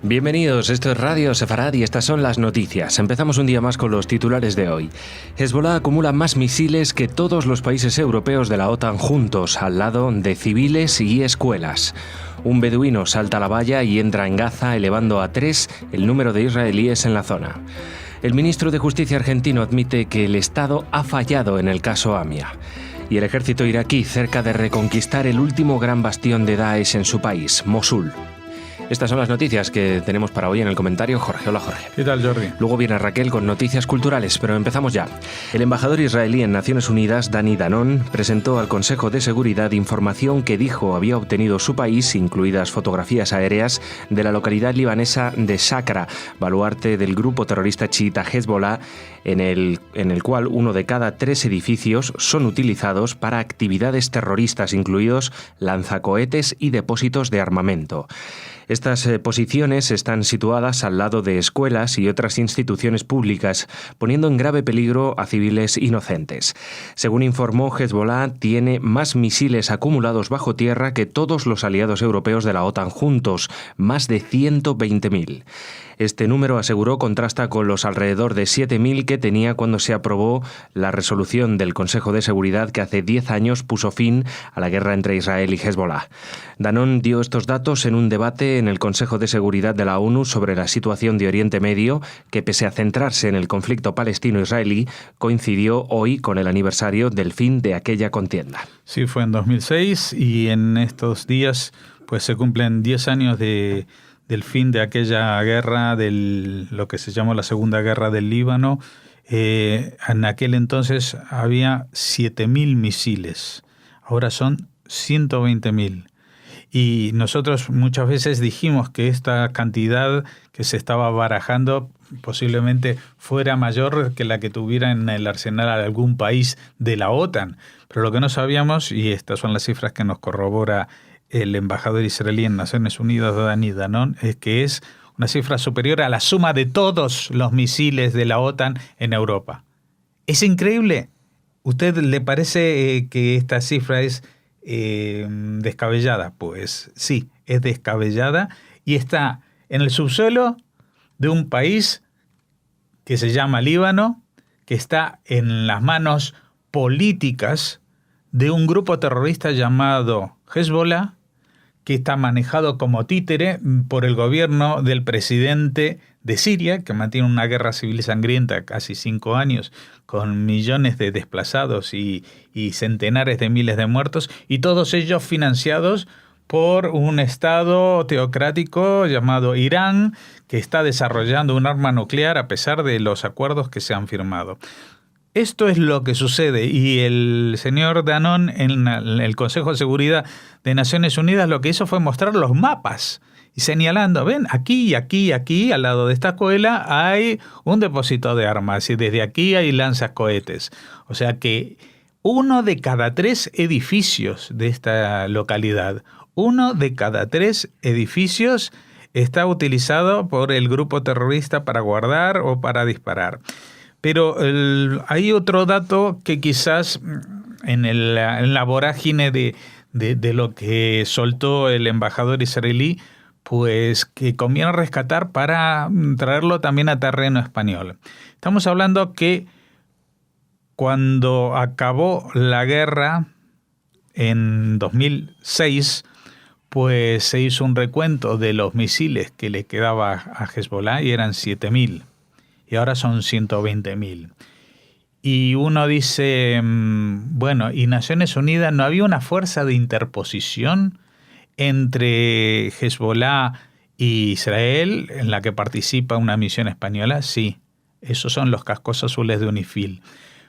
Bienvenidos, esto es Radio Sefarad y estas son las noticias. Empezamos un día más con los titulares de hoy. Hezbolá acumula más misiles que todos los países europeos de la OTAN juntos, al lado de civiles y escuelas. Un beduino salta la valla y entra en Gaza, elevando a 3 el número de israelíes en la zona. El ministro de Justicia argentino admite que el Estado ha fallado en el caso AMIA. Y el ejército iraquí cerca de reconquistar el último gran bastión de Daesh en su país, Mosul. Estas son las noticias que tenemos para hoy en el comentario. Jorge, hola Jorge. ¿Qué tal, Jordi? Luego viene Raquel con noticias culturales, pero empezamos ya. El embajador israelí en Naciones Unidas, Dani Danon, presentó al Consejo de Seguridad información que dijo había obtenido su país, incluidas fotografías aéreas, de la localidad libanesa de Shakra, baluarte del grupo terrorista chiita Hezbollah, en el cual 1 de cada 3 edificios son utilizados para actividades terroristas, incluidos lanzacohetes y depósitos de armamento. Estas posiciones están situadas al lado de escuelas y otras instituciones públicas, poniendo en grave peligro a civiles inocentes. Según informó, Hezbollah tiene más misiles acumulados bajo tierra que todos los aliados europeos de la OTAN juntos, más de 120.000. Este número, aseguró, contrasta con los alrededor de 7.000 que tenía cuando se aprobó la resolución del Consejo de Seguridad que hace 10 años puso fin a la guerra entre Israel y Hezbollah. Danon dio estos datos en un debate en el Consejo de Seguridad de la ONU sobre la situación de Oriente Medio, que pese a centrarse en el conflicto palestino-israelí, coincidió hoy con el aniversario del fin de aquella contienda. Sí, fue en 2006 y en estos días pues se cumplen 10 años del fin de aquella guerra, de lo que se llamó la Segunda Guerra del Líbano. En aquel entonces había 7.000 misiles, ahora son 120.000. Y nosotros muchas veces dijimos que esta cantidad que se estaba barajando posiblemente fuera mayor que la que tuviera en el arsenal algún país de la OTAN. Pero lo que no sabíamos, y estas son las cifras que nos corrobora el embajador israelí en Naciones Unidas, Dani Danon, es que es una cifra superior a la suma de todos los misiles de la OTAN en Europa. ¿Es increíble? ¿Usted le parece que esta cifra es descabellada? Pues sí, es descabellada y está en el subsuelo de un país que se llama Líbano, que está en las manos políticas de un grupo terrorista llamado Hezbollah, que está manejado como títere por el gobierno del presidente de Siria, que mantiene una guerra civil sangrienta casi 5 años, con millones de desplazados y centenares de miles de muertos, y todos ellos financiados por un Estado teocrático llamado Irán, que está desarrollando un arma nuclear a pesar de los acuerdos que se han firmado. Esto es lo que sucede, y el señor Danon en el Consejo de Seguridad de Naciones Unidas lo que hizo fue mostrar los mapas y señalando, ven, aquí y aquí y aquí, al lado de esta escuela hay un depósito de armas y desde aquí hay lanzacohetes. O sea que 1 de cada 3 edificios de esta localidad, 1 de cada 3 edificios está utilizado por el grupo terrorista para guardar o para disparar. Pero hay otro dato que quizás en la vorágine de lo que soltó el embajador israelí, pues que conviene rescatar para traerlo también a terreno español. Estamos hablando que cuando acabó la guerra en 2006, pues se hizo un recuento de los misiles que le quedaba a Hezbollah y eran 7.000. Y ahora son 120.000. Y uno dice, bueno, ¿y Naciones Unidas no había una fuerza de interposición entre Hezbollah y Israel en la que participa una misión española? Sí, esos son los cascos azules de UNIFIL.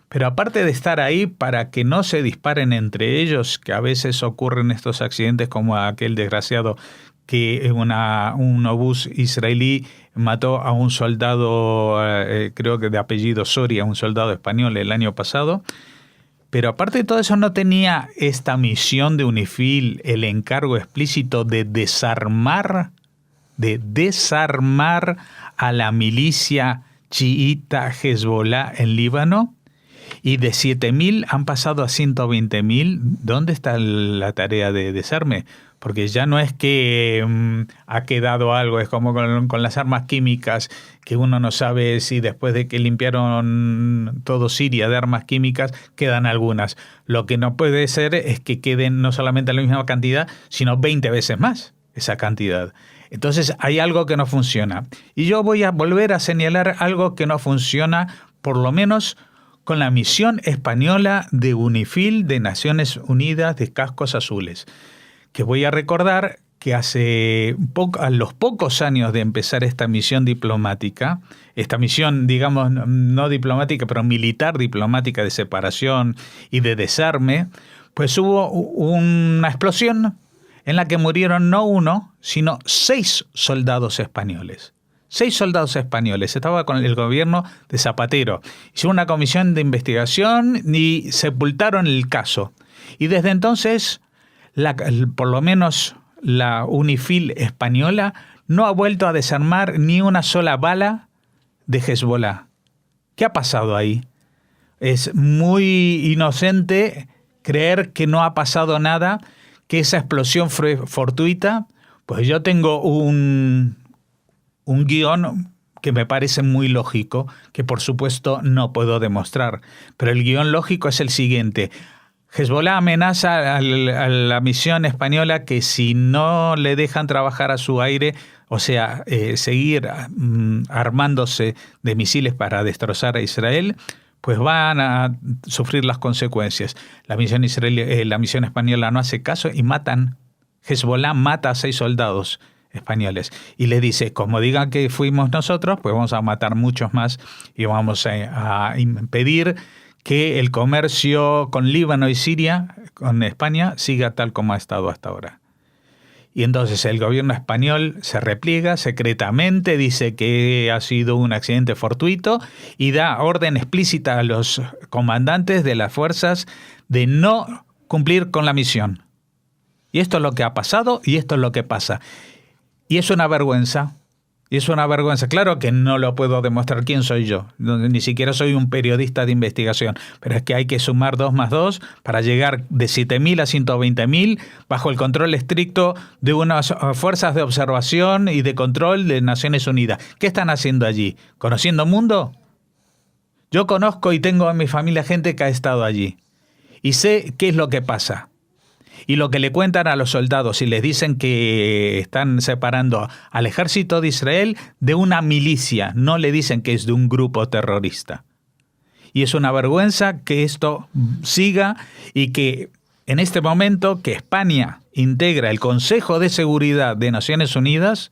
Pero aparte de estar ahí para que no se disparen entre ellos, que a veces ocurren estos accidentes como aquel desgraciado que un obús israelí mató a un soldado, creo que de apellido Soria, un soldado español el año pasado. Pero aparte de todo eso, no tenía esta misión de UNIFIL el encargo explícito de desarmar a la milicia chiita Hezbollah en Líbano. Y de 7.000 han pasado a 120.000. ¿Dónde está la tarea de desarme? porque ya no es que ha quedado algo, es como con las armas químicas, que uno no sabe si después de que limpiaron todo Siria de armas químicas, quedan algunas. Lo que no puede ser es que queden no solamente la misma cantidad, sino 20 veces más esa cantidad. Entonces hay algo que no funciona. Y yo voy a volver a señalar algo que no funciona, por lo menos con la misión española de UNIFIL de Naciones Unidas de Cascos Azules, que voy a recordar que a los pocos años de empezar esta misión diplomática, esta misión, digamos, no diplomática, pero militar diplomática de separación y de desarme, pues hubo una explosión en la que murieron no 1, sino 6 soldados españoles. 6 soldados españoles. Estaba con el gobierno de Zapatero. Hizo una comisión de investigación y sepultaron el caso. Y desde entonces, por lo menos la UNIFIL española no ha vuelto a desarmar ni una sola bala de Hezbollah. ¿Qué ha pasado ahí? Es muy inocente creer que no ha pasado nada, que esa explosión fue fortuita. Pues yo tengo un guión que me parece muy lógico, que por supuesto no puedo demostrar. Pero el guión lógico es el siguiente. Hezbollah amenaza a la misión española que si no le dejan trabajar a su aire, o sea, seguir armándose de misiles para destrozar a Israel, pues van a sufrir las consecuencias. La misión española no hace caso y matan. Hezbollah mata a 6 soldados españoles y le dice, como digan que fuimos nosotros, pues vamos a matar muchos más y vamos a impedir que el comercio con Líbano y Siria, con España, siga tal como ha estado hasta ahora. Y entonces el gobierno español se repliega secretamente, dice que ha sido un accidente fortuito y da orden explícita a los comandantes de las fuerzas de no cumplir con la misión. Y esto es lo que ha pasado y esto es lo que pasa. Y es una vergüenza. Y es una vergüenza. Claro que no lo puedo demostrar quién soy yo. Ni siquiera soy un periodista de investigación. Pero es que hay que sumar 2 más 2 para llegar de 7.000 a 120.000 bajo el control estricto de unas fuerzas de observación y de control de Naciones Unidas. ¿Qué están haciendo allí? ¿Conociendo mundo? Yo conozco y tengo en mi familia gente que ha estado allí. Y sé qué es lo que pasa. Y lo que le cuentan a los soldados y les dicen que están separando al ejército de Israel de una milicia, no le dicen que es de un grupo terrorista. Y es una vergüenza que esto siga y que en este momento que España integra el Consejo de Seguridad de Naciones Unidas,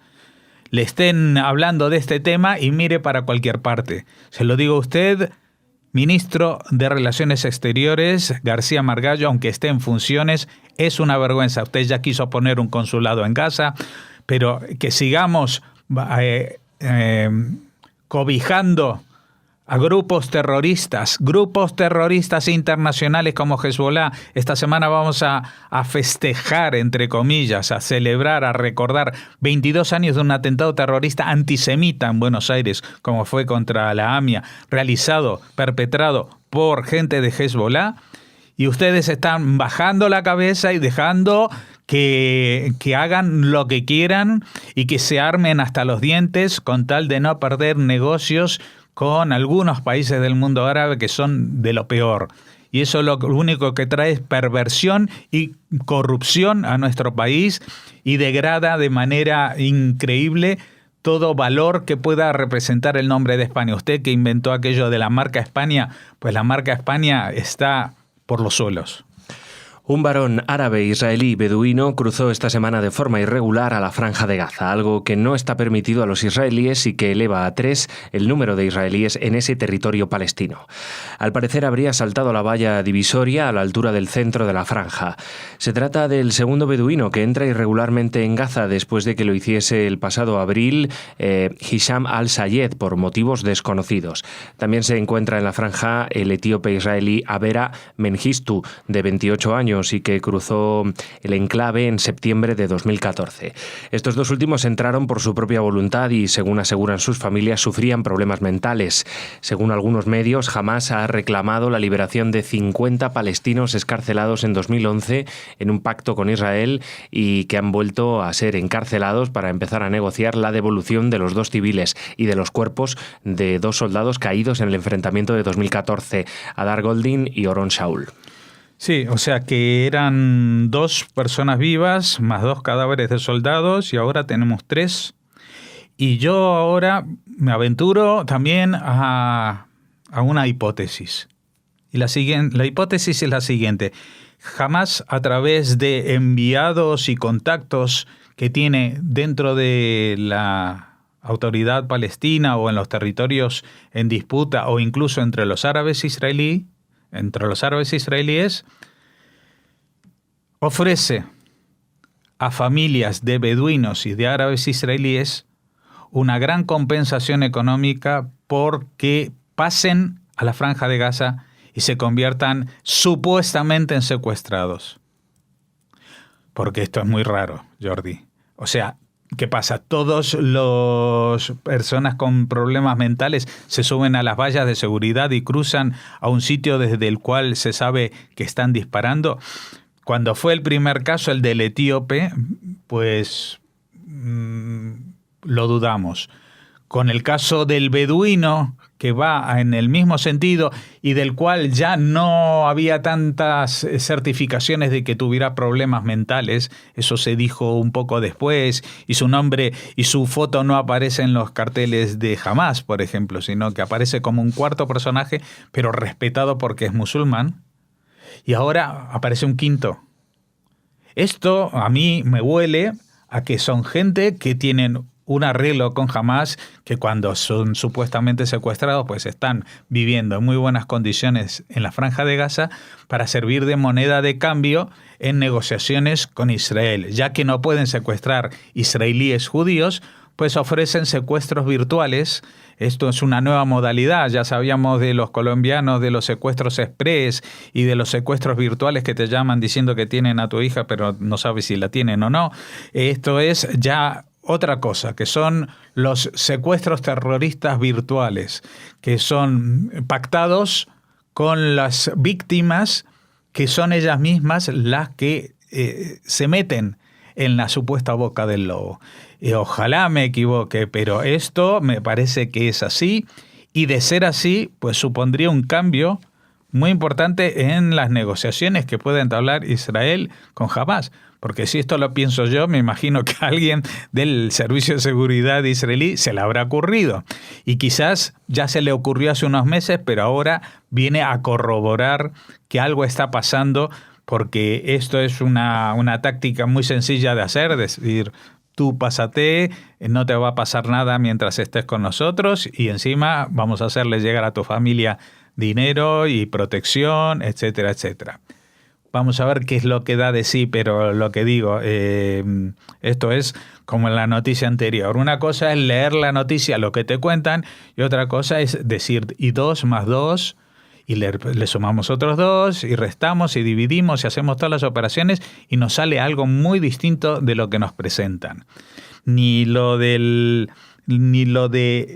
le estén hablando de este tema y mire para cualquier parte. Se lo digo a usted, ministro de Relaciones Exteriores, García Margallo, aunque esté en funciones, es una vergüenza. Usted ya quiso poner un consulado en Gaza, pero que sigamos cobijando a grupos terroristas internacionales como Hezbollah. Esta semana vamos a festejar, entre comillas, a celebrar, a recordar 22 años de un atentado terrorista antisemita en Buenos Aires, como fue contra la AMIA, perpetrado por gente de Hezbollah, y ustedes están bajando la cabeza y dejando que hagan lo que quieran y que se armen hasta los dientes con tal de no perder negocios con algunos países del mundo árabe que son de lo peor. Y eso lo único que trae es perversión y corrupción a nuestro país y degrada de manera increíble todo valor que pueda representar el nombre de España. Usted que inventó aquello de la marca España, pues la marca España está por los suelos. Un varón árabe israelí beduino cruzó esta semana de forma irregular a la Franja de Gaza, algo que no está permitido a los israelíes y que eleva a 3 el número de israelíes en ese territorio palestino. Al parecer habría saltado la valla divisoria a la altura del centro de la franja. Se trata del segundo beduino que entra irregularmente en Gaza después de que lo hiciese el pasado abril Hisham al-Sayed por motivos desconocidos. También se encuentra en la franja el etíope israelí Abera Mengistu, de 28 años, años y que cruzó el enclave en septiembre de 2014. Estos dos últimos entraron por su propia voluntad y, según aseguran sus familias, sufrían problemas mentales. Según algunos medios, Hamás ha reclamado la liberación de 50 palestinos escarcelados en 2011 en un pacto con Israel y que han vuelto a ser encarcelados para empezar a negociar la devolución de los dos civiles y de los cuerpos de dos soldados caídos en el enfrentamiento de 2014, Hadar Goldin y Oron Shaul. Sí, o sea que eran 2 personas vivas más 2 cadáveres de soldados y ahora tenemos 3. Y yo ahora me aventuro también a una hipótesis. Y la hipótesis es la siguiente. Hamás, a través de enviados y contactos que tiene dentro de la autoridad palestina o en los territorios en disputa o incluso entre los árabes israelíes, ofrece a familias de beduinos y de árabes israelíes una gran compensación económica porque pasen a la Franja de Gaza y se conviertan supuestamente en secuestrados. Porque esto es muy raro, Jordi. O sea, ¿qué pasa? Todas las personas con problemas mentales se suben a las vallas de seguridad y cruzan a un sitio desde el cual se sabe que están disparando. Cuando fue el primer caso, el del etíope, pues lo dudamos. Con el caso del beduino, que va en el mismo sentido y del cual ya no había tantas certificaciones de que tuviera problemas mentales, eso se dijo un poco después, y su nombre y su foto no aparece en los carteles de Hamás, por ejemplo, sino que aparece como un cuarto personaje, pero respetado porque es musulmán, y ahora aparece un quinto. Esto a mí me huele a que son gente que tienen un arreglo con Hamás, que cuando son supuestamente secuestrados pues están viviendo en muy buenas condiciones en la Franja de Gaza para servir de moneda de cambio en negociaciones con Israel. Ya que no pueden secuestrar israelíes judíos, pues ofrecen secuestros virtuales. Esto es una nueva modalidad. Ya sabíamos de los colombianos, de los secuestros express y de los secuestros virtuales que te llaman diciendo que tienen a tu hija, pero no sabes si la tienen o no. Esto es ya otra cosa, que son los secuestros terroristas virtuales, que son pactados con las víctimas, que son ellas mismas las que se meten en la supuesta boca del lobo. Ojalá me equivoque, pero esto me parece que es así, y de ser así, pues supondría un cambio muy importante en las negociaciones que puede entablar Israel con Hamás. Porque si esto lo pienso yo, me imagino que a alguien del Servicio de Seguridad israelí se le habrá ocurrido. Y quizás ya se le ocurrió hace unos meses, pero ahora viene a corroborar que algo está pasando, porque esto es una táctica muy sencilla de hacer, decir, tú pásate, no te va a pasar nada mientras estés con nosotros y encima vamos a hacerle llegar a tu familia dinero y protección, etcétera, etcétera. Vamos a ver qué es lo que da de sí, pero lo que digo, esto es como en la noticia anterior. Una cosa es leer la noticia, lo que te cuentan, y otra cosa es decir, y 2 más 2, y le sumamos otros 2, y restamos, y dividimos, y hacemos todas las operaciones, y nos sale algo muy distinto de lo que nos presentan. Ni lo de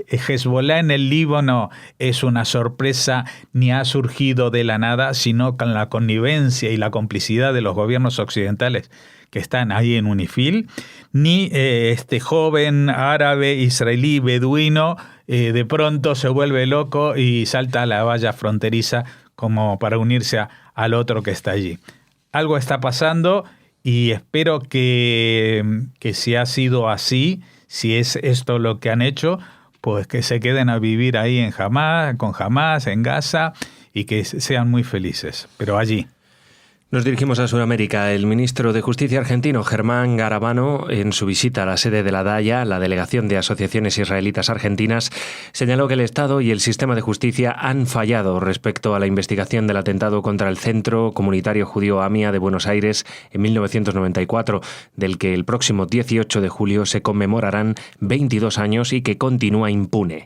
Hezbollah en el Líbano es una sorpresa ni ha surgido de la nada, sino con la connivencia y la complicidad de los gobiernos occidentales que están ahí en UNIFIL, ni este joven árabe israelí beduino de pronto se vuelve loco y salta a la valla fronteriza como para unirse al otro que está allí. Algo está pasando y espero que si ha sido así, si es esto lo que han hecho, pues que se queden a vivir ahí con Hamás, en Gaza, y que sean muy felices, pero allí. Nos dirigimos a Sudamérica. El ministro de Justicia argentino, Germán Garabano, en su visita a la sede de la DAIA, la Delegación de Asociaciones Israelitas Argentinas, señaló que el Estado y el sistema de justicia han fallado respecto a la investigación del atentado contra el Centro Comunitario Judío AMIA de Buenos Aires en 1994, del que el próximo 18 de julio se conmemorarán 22 años y que continúa impune.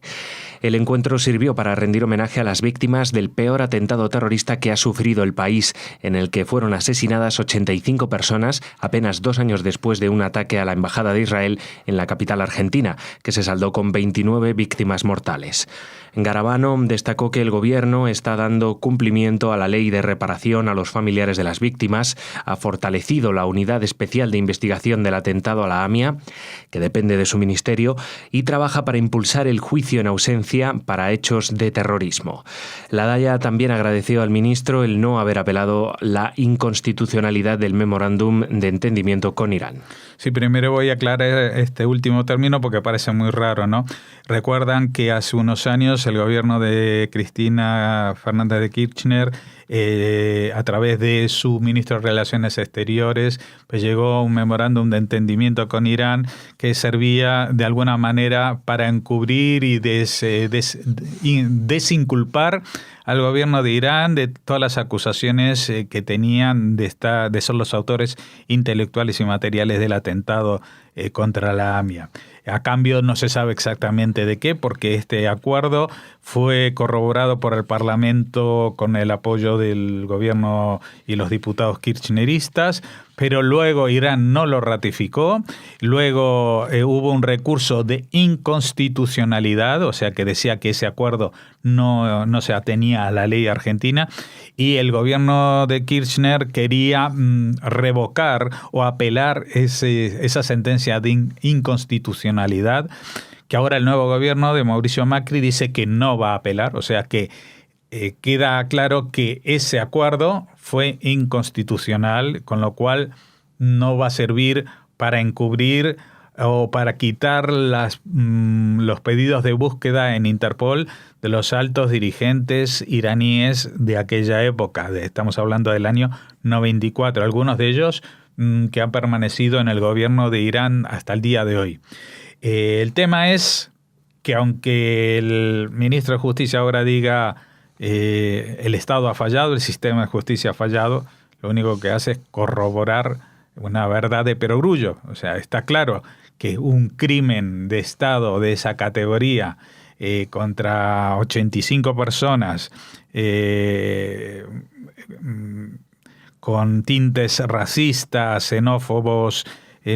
El encuentro sirvió para rendir homenaje a las víctimas del peor atentado terrorista que ha sufrido el país, en el que fueron asesinadas 85 personas apenas 2 años después de un ataque a la Embajada de Israel en la capital argentina, que se saldó con 29 víctimas mortales. Garabano destacó que el gobierno está dando cumplimiento a la ley de reparación a los familiares de las víctimas, ha fortalecido la Unidad Especial de Investigación del Atentado a la AMIA, que depende de su ministerio, y trabaja para impulsar el juicio en ausencia para hechos de terrorismo. La Daya también agradeció al ministro el no haber apelado la inconstitucionalidad del memorándum de entendimiento con Irán. Sí, primero voy a aclarar este último término porque parece muy raro, ¿no? Recuerdan que hace unos años el gobierno de Cristina Fernández de Kirchner, a través de su ministro de Relaciones Exteriores, pues llegó un memorándum de entendimiento con Irán que servía de alguna manera para encubrir y desinculpar al gobierno de Irán de todas las acusaciones que tenían de ser los autores intelectuales y materiales del atentado contra la AMIA. A cambio no se sabe exactamente de qué, porque este acuerdo fue corroborado por el Parlamento con el apoyo del gobierno y los diputados kirchneristas, pero luego Irán no lo ratificó. Luego hubo un recurso de inconstitucionalidad, o sea que decía que ese acuerdo no se atenía a la ley argentina, y el gobierno de Kirchner quería revocar o apelar esa sentencia de inconstitucionalidad, que ahora el nuevo gobierno de Mauricio Macri dice que no va a apelar, o sea que queda claro que ese acuerdo fue inconstitucional, con lo cual no va a servir para encubrir o para quitar los pedidos de búsqueda en Interpol de los altos dirigentes iraníes de aquella época. Estamos hablando del año 94, algunos de ellos que han permanecido en el gobierno de Irán hasta el día de hoy. El tema es que aunque el ministro de Justicia ahora diga el Estado ha fallado, el sistema de justicia ha fallado, lo único que hace es corroborar una verdad de perogrullo. O sea, está claro que un crimen de Estado de esa categoría contra 85 personas con tintes racistas, xenófobos,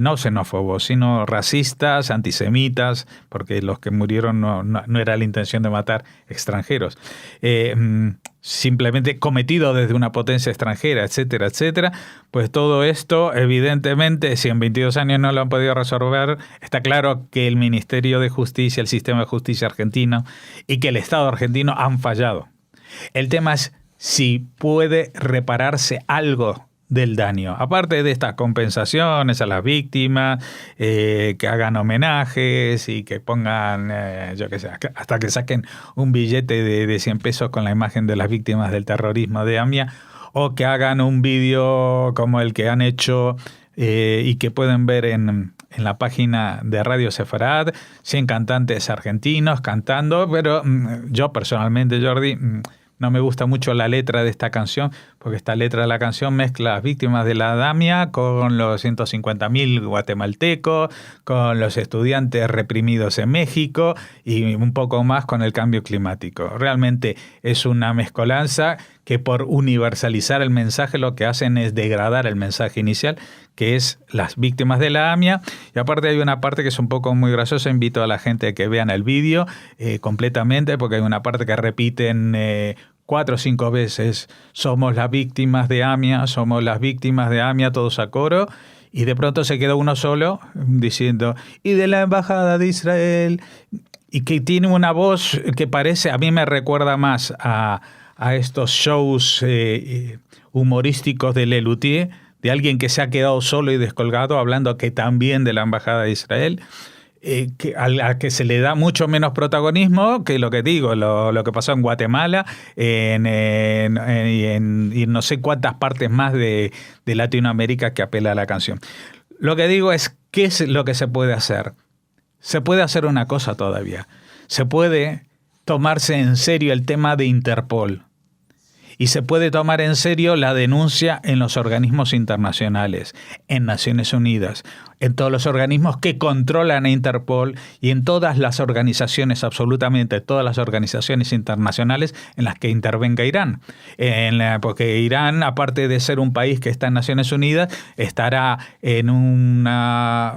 no xenófobos, sino racistas, antisemitas, porque los que murieron no era la intención de matar extranjeros, simplemente cometido desde una potencia extranjera, etcétera, etcétera. Pues todo esto, evidentemente, si en 22 años no lo han podido resolver, está claro que el Ministerio de Justicia, el sistema de justicia argentino y que el Estado argentino han fallado. El tema es si puede repararse algo del daño, aparte de estas compensaciones a las víctimas, que hagan homenajes y que pongan, yo qué sé, hasta que saquen un billete de 100 pesos con la imagen de las víctimas del terrorismo de AMIA, o que hagan un vídeo como el que han hecho y que pueden ver en la página de Radio Sefarad, 100 cantantes argentinos cantando, pero yo personalmente, Jordi, no me gusta mucho la letra de esta canción, porque esta letra de la canción mezcla las víctimas de la AMIA con los 150.000 guatemaltecos, con los estudiantes reprimidos en México y un poco más con el cambio climático. Realmente es una mezcolanza que por universalizar el mensaje lo que hacen es degradar el mensaje inicial, que es las víctimas de la AMIA. Y aparte hay una parte que es un poco muy graciosa. Invito a la gente a que vean el vídeo completamente, porque hay una parte que repiten 4 o 5 veces: somos las víctimas de AMIA, somos las víctimas de AMIA, todos a coro. Y de pronto se queda uno solo diciendo, y de la Embajada de Israel, y que tiene una voz que parece, a mí me recuerda más a estos shows humorísticos de Lelutier, de alguien que se ha quedado solo y descolgado, hablando que también de la Embajada de Israel, a que se le da mucho menos protagonismo que lo que digo, lo que pasó en Guatemala y no sé cuántas partes más de Latinoamérica que apela a la canción. Lo que digo es, ¿qué es lo que se puede hacer? Se puede hacer una cosa todavía. Se puede tomarse en serio el tema de Interpol. Y se puede tomar en serio la denuncia en los organismos internacionales, en Naciones Unidas. en todos los organismos que controlan a Interpol y en todas las organizaciones, absolutamente todas las organizaciones internacionales en las que intervenga Irán. Porque Irán, aparte de ser un país que está en Naciones Unidas, estará en una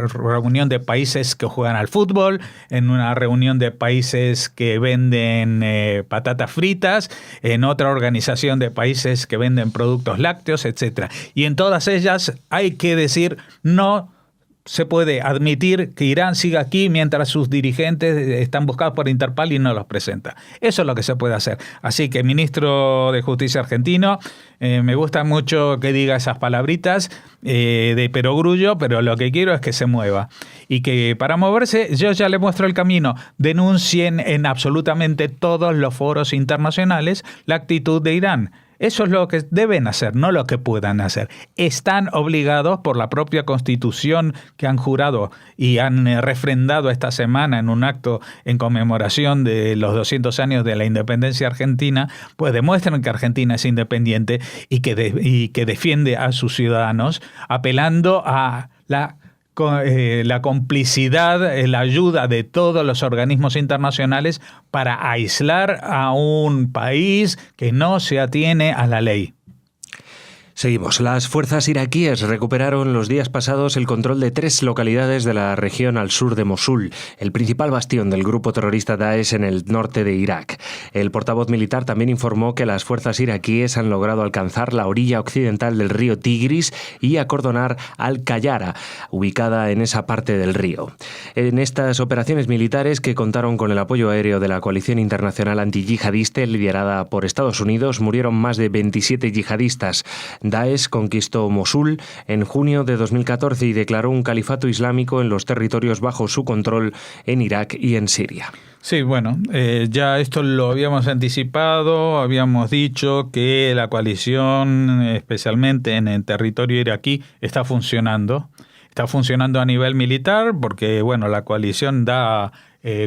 reunión de países que juegan al fútbol, en una reunión de países que venden patatas fritas, en otra organización de países que venden productos lácteos, etc. Y en todas ellas hay que decir, no se puede admitir que Irán siga aquí mientras sus dirigentes están buscados por Interpol y no los presenta. Eso es lo que se puede hacer. Así que, ministro de Justicia argentino, me gusta mucho que diga esas palabritas de perogrullo, pero lo que quiero es que se mueva. Y que para moverse, yo ya le muestro el camino. Denuncien en absolutamente todos los foros internacionales la actitud de Irán. Eso es lo que deben hacer, no lo que puedan hacer. Están obligados por la propia Constitución que han jurado y han refrendado esta semana en un acto en conmemoración de los 200 años de la independencia argentina, pues demuestran que Argentina es independiente y que defiende a sus ciudadanos, apelando a la complicidad, la ayuda de todos los organismos internacionales para aislar a un país que no se atiene a la ley. Seguimos. Las fuerzas iraquíes recuperaron los días pasados el control de 3 localidades de la región al sur de Mosul, el principal bastión del grupo terrorista Daesh en el norte de Irak. El portavoz militar también informó que las fuerzas iraquíes han logrado alcanzar la orilla occidental del río Tigris y acordonar Al-Qayyara, ubicada en esa parte del río. En estas operaciones militares, que contaron con el apoyo aéreo de la coalición internacional antiyihadista liderada por Estados Unidos, murieron más de 27 yihadistas. Daesh conquistó Mosul en junio de 2014 y declaró un califato islámico en los territorios bajo su control en Irak y en Siria. Sí, bueno, ya esto lo habíamos anticipado, habíamos dicho que la coalición, especialmente en el territorio iraquí, está funcionando. Está funcionando a nivel militar porque, bueno, la coalición da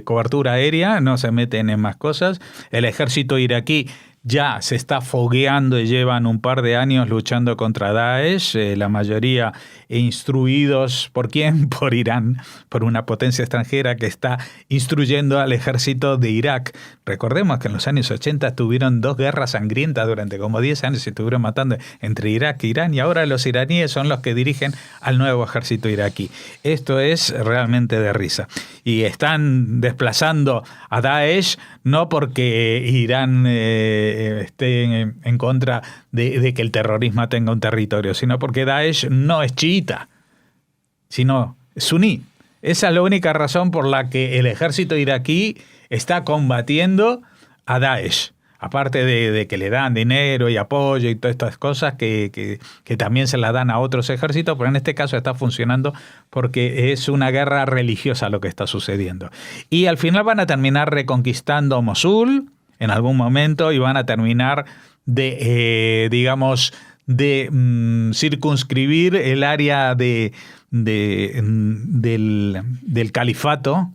cobertura aérea, no se meten en más cosas. El ejército iraquí ya se está fogueando y llevan un par de años luchando contra Daesh, la mayoría instruidos ¿por quién? Por Irán, por una potencia extranjera que está instruyendo al ejército de Irak. Recordemos que en los años 80 tuvieron 2 guerras sangrientas durante como 10 años, se estuvieron matando entre Irak e Irán, y ahora los iraníes son los que dirigen al nuevo ejército iraquí. Esto es realmente de risa. Y están desplazando a Daesh no porque Irán esté en contra de que el terrorismo tenga un territorio, sino porque Daesh no es chiita, sino suní. Esa es la única razón por la que el ejército iraquí está combatiendo a Daesh. Aparte de que le dan dinero y apoyo y todas estas cosas que también se la dan a otros ejércitos, pero en este caso está funcionando porque es una guerra religiosa lo que está sucediendo. Y al final van a terminar reconquistando Mosul en algún momento y van a terminar de circunscribir el área del califato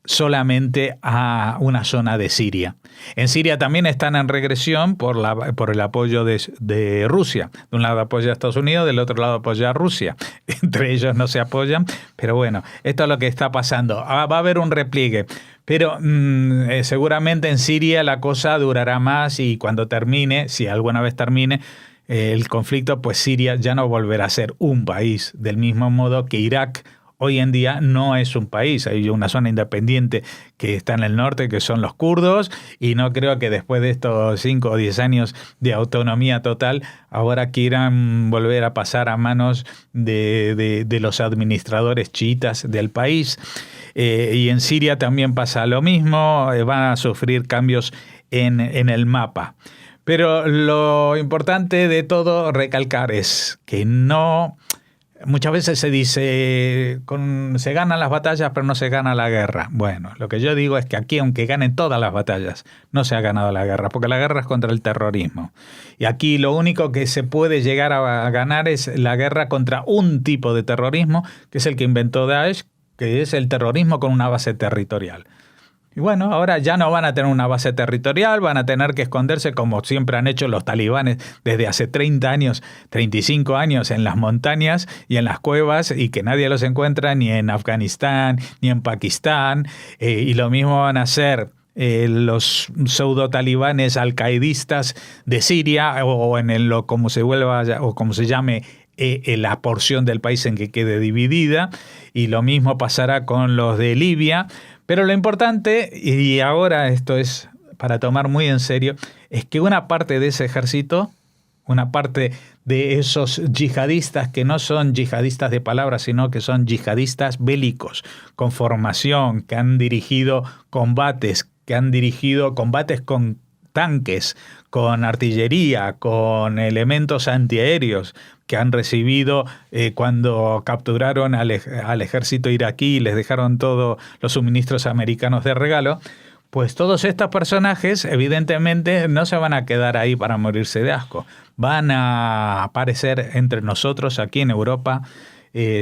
solamente a una zona de Siria. En Siria también están en regresión por el apoyo de Rusia. De un lado apoya a Estados Unidos, del otro lado apoya a Rusia. Entre ellos no se apoyan, pero bueno, esto es lo que está pasando. Va a haber un repliegue, pero seguramente en Siria la cosa durará más y cuando termine, si alguna vez termine, el conflicto, pues Siria ya no volverá a ser un país, del mismo modo que Irak hoy en día no es un país. Hay una zona independiente que está en el norte, que son los kurdos, y no creo que después de estos 5 o 10 años de autonomía total, ahora quieran volver a pasar a manos de los administradores chiitas del país. Y en Siria también pasa lo mismo, van a sufrir cambios en el mapa. Pero lo importante de todo recalcar es que no... Muchas veces se dice, se ganan las batallas pero no se gana la guerra. Bueno, lo que yo digo es que aquí, aunque ganen todas las batallas, no se ha ganado la guerra, porque la guerra es contra el terrorismo. Y aquí lo único que se puede llegar a ganar es la guerra contra un tipo de terrorismo, que es el que inventó Daesh, que es el terrorismo con una base territorial. Y bueno, ahora ya no van a tener una base territorial, van a tener que esconderse como siempre han hecho los talibanes desde hace 30 años, 35 años en las montañas y en las cuevas, y que nadie los encuentra ni en Afganistán ni en Pakistán. Y lo mismo van a hacer los pseudo talibanes alcaidistas de Siria o en como se llame la porción del país en que quede dividida, y lo mismo pasará con los de Libia. Pero lo importante, y ahora esto es para tomar muy en serio, es que una parte de ese ejército, una parte de esos yihadistas que no son yihadistas de palabra, sino que son yihadistas bélicos, con formación, que han dirigido combates con tanques, con artillería, con elementos antiaéreos, que han recibido cuando capturaron al ejército iraquí y les dejaron todos los suministros americanos de regalo. Pues todos estos personajes evidentemente no se van a quedar ahí para morirse de asco. Van a aparecer entre nosotros aquí en Europa.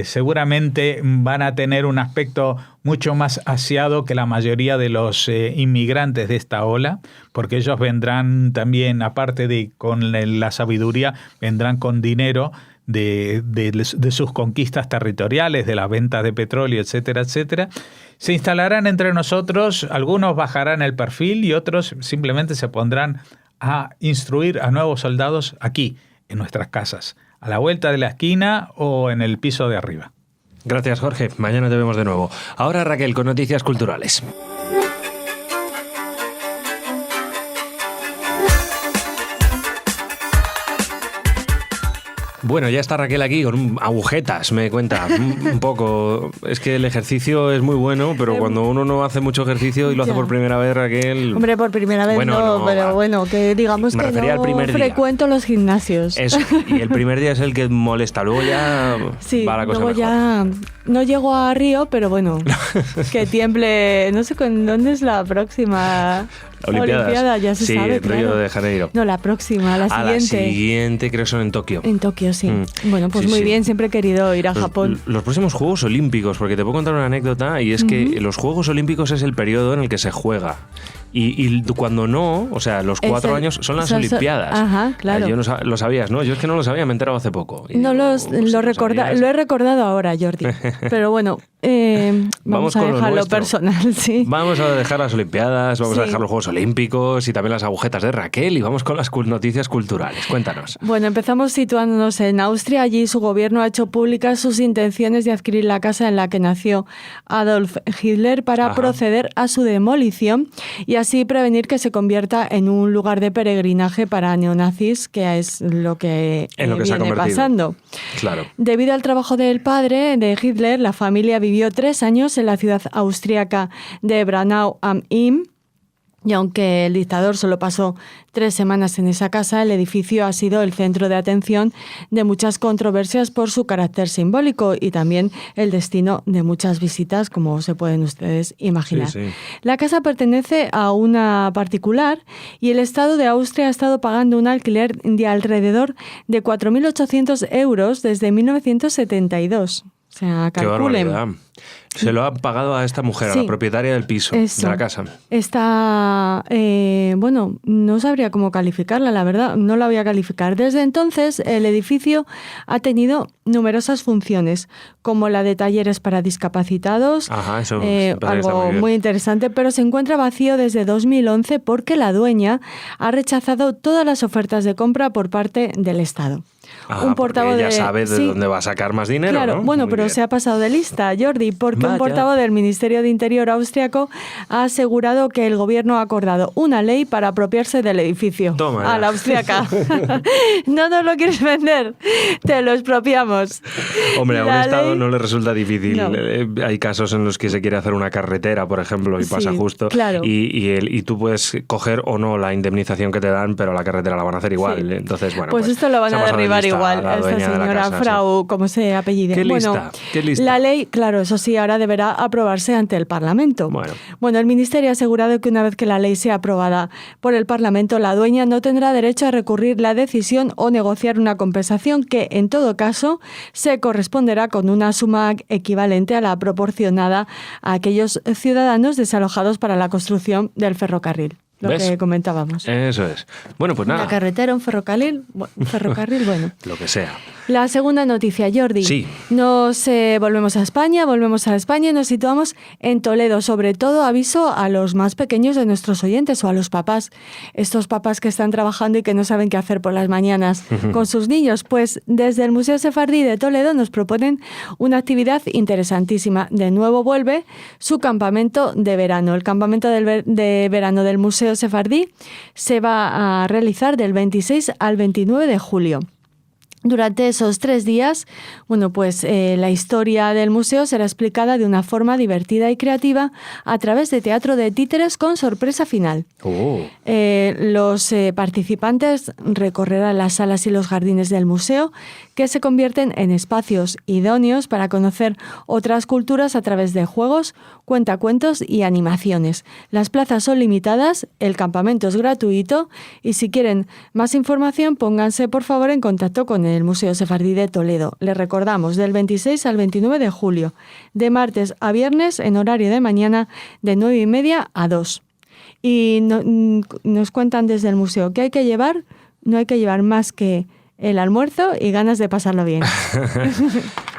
Seguramente van a tener un aspecto mucho más aseado que la mayoría de los inmigrantes de esta ola, porque ellos vendrán también, aparte de con la sabiduría, vendrán con dinero de sus conquistas territoriales, de las ventas de petróleo, etcétera, etcétera. Se instalarán entre nosotros, algunos bajarán el perfil y otros simplemente se pondrán a instruir a nuevos soldados aquí, en nuestras casas, a la vuelta de la esquina o en el piso de arriba. Gracias, Jorge. Mañana te vemos de nuevo. Ahora Raquel con noticias culturales. Bueno, ya está Raquel aquí con agujetas, me cuenta un poco. Es que el ejercicio es muy bueno, pero cuando uno no hace mucho ejercicio y lo hace por primera vez, Raquel... Hombre, por primera vez no, pero bueno, que digamos que no frecuento los gimnasios. Eso, y el primer día es el que molesta, luego ya sí, va la cosa luego mejor. Ya no llego a Río, pero bueno, que tiemble, no sé dónde es la próxima... Olimpiada, ya se sabe, claro. Río de Janeiro. No, la próxima, la siguiente. La siguiente creo que son en Tokio. En Tokio, sí. Bueno, pues muy bien, siempre he querido ir a Japón. Los próximos Juegos Olímpicos, porque te puedo contar una anécdota, y es que los Juegos Olímpicos es el periodo en el que se juega. Y cuando no, o sea, los 4 años son las Olimpiadas. Ajá, claro. Yo no lo sabías, ¿no? Yo es que no lo sabía, me he enterado hace poco. No lo he recordado ahora, Jordi. Pero bueno, vamos a dejarlo personal, sí. Vamos a dejar las Olimpiadas, vamos a dejar los Juegos Olímpicos y también las agujetas de Raquel, y vamos con las noticias culturales. Cuéntanos. Bueno, empezamos situándonos en Austria. Allí su gobierno ha hecho públicas sus intenciones de adquirir la casa en la que nació Adolf Hitler para proceder a su demolición y así prevenir que se convierta en un lugar de peregrinaje para neonazis, que es lo que viene pasando. Claro. Debido al trabajo del padre de Hitler, la familia vivió 3 años en la ciudad austríaca de Braunau am Inn. Y aunque el dictador solo pasó 3 semanas en esa casa, el edificio ha sido el centro de atención de muchas controversias por su carácter simbólico y también el destino de muchas visitas, como se pueden ustedes imaginar. Sí. La casa pertenece a una particular y el Estado de Austria ha estado pagando un alquiler de alrededor de 4.800 euros desde 1972. O sea, calculen. Qué barbaridad. Se lo han pagado a esta mujer, a la propietaria del piso, de la casa. Está, bueno, no sabría cómo calificarla, la verdad, no la voy a calificar. Desde entonces, el edificio ha tenido numerosas funciones, como la de talleres para discapacitados, algo muy interesante, pero se encuentra vacío desde 2011 porque la dueña ha rechazado todas las ofertas de compra por parte del Estado. Un portavoz ella sabe de dónde va a sacar más dinero, claro, ¿no? Bueno, pero se ha pasado de lista, Jordi, porque un portavoz del Ministerio de Interior austriaco ha asegurado que el gobierno ha acordado una ley para apropiarse del edificio. Toma a la austriaca. No nos lo quieres vender, te lo expropiamos. Hombre, a un Estado no le resulta difícil. No. Hay casos en los que se quiere hacer una carretera, por ejemplo, y pasa justo. Claro. Y tú puedes coger o no la indemnización que te dan, pero la carretera la van a hacer igual. Sí. Entonces, bueno, pues esto lo van a derribar dar igual la esta dueña de la señora casa, Frau, como se apellide. Qué lista, qué lista. La ley, claro, eso sí, ahora deberá aprobarse ante el Parlamento. Bueno, el Ministerio ha asegurado que una vez que la ley sea aprobada por el Parlamento, la dueña no tendrá derecho a recurrir la decisión o negociar una compensación que, en todo caso, se corresponderá con una suma equivalente a la proporcionada a aquellos ciudadanos desalojados para la construcción del ferrocarril. Lo ¿Ves? que comentábamos. Eso es. Bueno, pues nada. Una carretera, un ferrocarril, bueno. Lo que sea. La segunda noticia, Jordi. Sí. Volvemos a España y nos situamos en Toledo. Sobre todo, aviso a los más pequeños de nuestros oyentes o a los papás. Estos papás que están trabajando y que no saben qué hacer por las mañanas con sus niños. Pues desde el Museo Sefardí de Toledo nos proponen una actividad interesantísima. De nuevo vuelve su campamento de verano. El campamento de verano del Museo Sefardí se va a realizar del 26 al 29 de julio. Durante esos 3 días, la historia del museo será explicada de una forma divertida y creativa a través de teatro de títeres con sorpresa final. Los participantes recorrerán las salas y los jardines del museo, que se convierten en espacios idóneos para conocer otras culturas a través de juegos, cuentacuentos y animaciones. Las plazas son limitadas, el campamento es gratuito y si quieren más información, pónganse por favor en contacto con el Museo Sefardí de Toledo. Les recordamos, del 26 al 29 de julio, de martes a viernes en horario de mañana de 9:30 a 2. Y nos cuentan desde el museo que hay que llevar, no hay que llevar más que el almuerzo y ganas de pasarlo bien.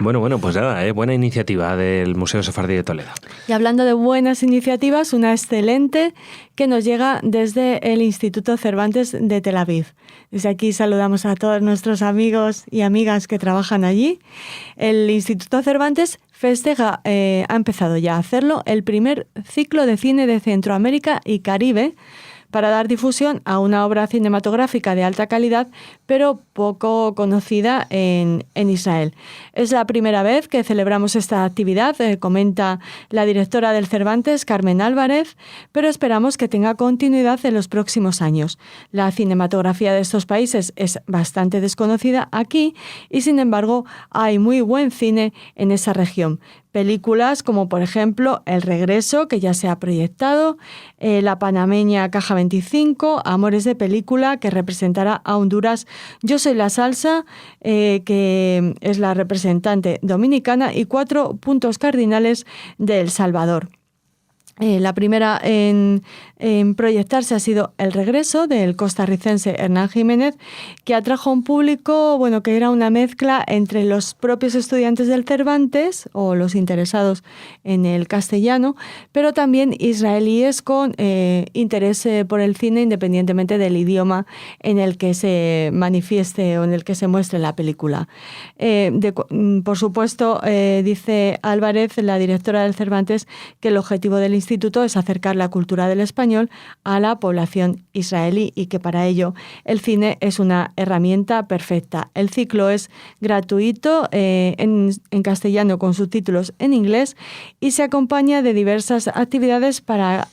Bueno, pues nada, buena iniciativa del Museo Sefardí de Toledo. Y hablando de buenas iniciativas, una excelente que nos llega desde el Instituto Cervantes de Tel Aviv. Desde aquí saludamos a todos nuestros amigos y amigas que trabajan allí. El Instituto Cervantes festeja, ha empezado ya a hacerlo, el primer ciclo de cine de Centroamérica y Caribe, para dar difusión a una obra cinematográfica de alta calidad, pero poco conocida en Israel. Es la primera vez que celebramos esta actividad, comenta la directora del Cervantes, Carmen Álvarez, pero esperamos que tenga continuidad en los próximos años. La cinematografía de estos países es bastante desconocida aquí y, sin embargo, hay muy buen cine en esa región. Películas como, por ejemplo, El Regreso, que ya se ha proyectado, la panameña Caja 25, Amores de Película, que representará a Honduras, Yo soy la salsa, que es la representante dominicana, y 4 puntos cardinales de El Salvador. La primera en proyectarse ha sido El Regreso, del costarricense Hernán Jiménez, que atrajo a un público, que era una mezcla entre los propios estudiantes del Cervantes o los interesados en el castellano, pero también israelíes con interés por el cine, independientemente del idioma en el que se manifieste o en el que se muestre la película. Por supuesto, dice Álvarez, la directora del Cervantes, que el objetivo del instituto es acercar la cultura del español a la población israelí y que para ello el cine es una herramienta perfecta. El ciclo es gratuito en castellano con subtítulos en inglés y se acompaña de diversas actividades para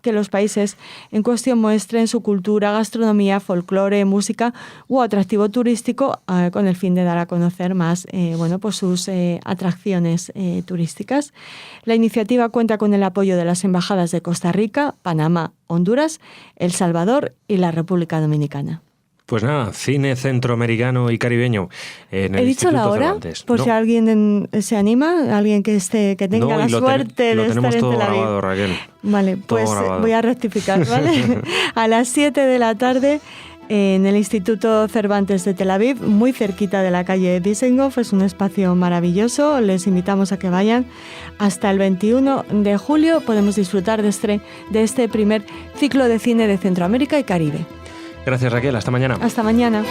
que los países en cuestión muestren su cultura, gastronomía, folclore, música u atractivo turístico con el fin de dar a conocer más sus atracciones turísticas. La iniciativa cuenta con el apoyo de las embajadas de Costa Rica, Panamá, Honduras, El Salvador y la República Dominicana. Pues nada, cine centroamericano y caribeño en el ¿He dicho Instituto la hora? Cervantes. Por si alguien se anima, alguien que tenga la suerte de estar en Tel Aviv. Lo tenemos todo grabado, Raquel. Vale, pues voy a rectificar, ¿vale? A las 7 de la tarde en el Instituto Cervantes de Tel Aviv, muy cerquita de la calle Dizengoff. Es un espacio maravilloso, les invitamos a que vayan. Hasta el 21 de julio podemos disfrutar de este primer ciclo de cine de Centroamérica y Caribe. Gracias, Raquel. Hasta mañana. Hasta mañana.